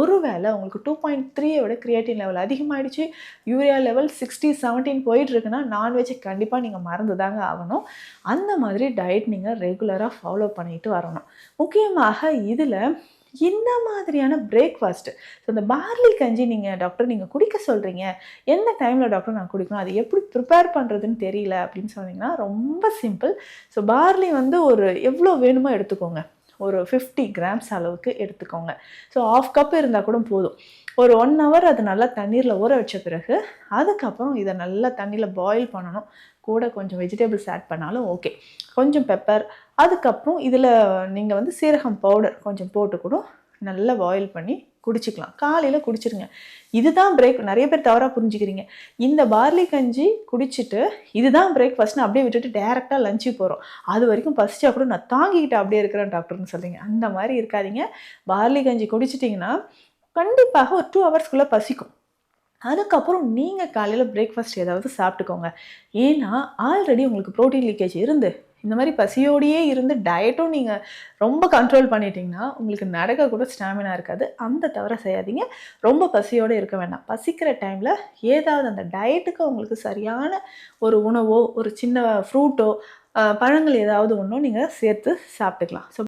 ஒருவேளை உங்களுக்கு 2.3 விட கிரியேட்டின் லெவல் அதிகமாகிடுச்சு, யூரியா லெவல் 60, 17 போயிட்டுருக்குன்னா நான்வெஜ்ஜை கண்டிப்பாக நீங்கள் மறந்து தாங்க ஆகணும். அந்த மாதிரி டயட் நீங்கள் ரெகுலராக ஃபாலோ பண்ணிட்டு வரணும். முக்கியமாக இதில் இந்த மாதிரியான பிரேக்ஃபாஸ்ட்டு, ஸோ இந்த பார்லி கஞ்சி டாக்டர் குடிக்க சொல்கிறீங்க, எந்த டைமில் டாக்டர் நான் குடிக்கணும், அது எப்படி ப்ரிப்பேர் பண்ணுறதுன்னு தெரியல அப்படின்னு சொன்னீங்கன்னா ரொம்ப சிம்பிள். ஸோ பார்லி ஒரு எவ்வளோ வேணுமோ எடுத்துக்கோங்க. ஒரு 50 கிராம்ஸ் அளவுக்கு எடுத்துக்கோங்க. ஸோ 1/2 கப் இருந்தால் கூட போதும். ஒரு 1 ஹவர் அது நல்லா தண்ணீரில் ஊற வச்ச பிறகு அதுக்கப்புறம் இதை நல்லா தண்ணியில் பாயில் பண்ணணும். கூட கொஞ்சம் வெஜிடபிள்ஸ் ஆட் பண்ணாலும் ஓகே. கொஞ்சம் பெப்பர், அதுக்கப்புறம் இதில் நீங்கள் சீரகம் பவுடர் கொஞ்சம் போட்டு கூட நல்லா பாயில் பண்ணி குடிச்சிக்கலாம். காலையில் குடிச்சிருங்க. இதுதான் பிரேக். நிறைய பேர் தவறாக புரிஞ்சுக்கிறீங்க. இந்த பார்லி கஞ்சி குடிச்சிட்டு இதுதான் பிரேக்ஃபாஸ்ட்னு அப்படியே விட்டுட்டு டேரெக்டாக லஞ்சுக்கு போகிறோம், அது வரைக்கும் பசிச்சா கூட நான் தாங்கிக்கிட்டு அப்படியே இருக்கிறேன் டாக்டர்னு சொல்கிறீங்க. அந்த மாதிரி இருக்காதீங்க. பார்லி கஞ்சி குடிச்சிட்டிங்கன்னா கண்டிப்பாக ஒரு 2 ஹவர்ஸ்க்குள்ளே பசிக்கும். அதுக்கப்புறம் நீங்கள் காலையில் பிரேக்ஃபாஸ்ட் ஏதாவது சாப்பிட்டுக்கோங்க. ஏன்னா ஆல்ரெடி உங்களுக்கு ப்ரோட்டீன் லீக்கேஜ் இருந்து இந்த மாதிரி பசியோடையே இருந்து டயட்டும் நீங்கள் ரொம்ப கண்ட்ரோல் பண்ணிட்டீங்கன்னா உங்களுக்கு நடக்க கூட ஸ்டாமினா இருக்காது. அந்த தவிர செய்யாதீங்க. ரொம்ப பசியோடு இருக்க வேண்டாம். பசிக்கிற டைமில் ஏதாவது அந்த டயட்டுக்கு உங்களுக்கு சரியான ஒரு உணவோ, ஒரு சின்ன ஃப்ரூட்டோ, பழங்கள் ஏதாவது ஒன்றும் நீங்கள் சேர்த்து சாப்பிட்டுக்கலாம். ஸோ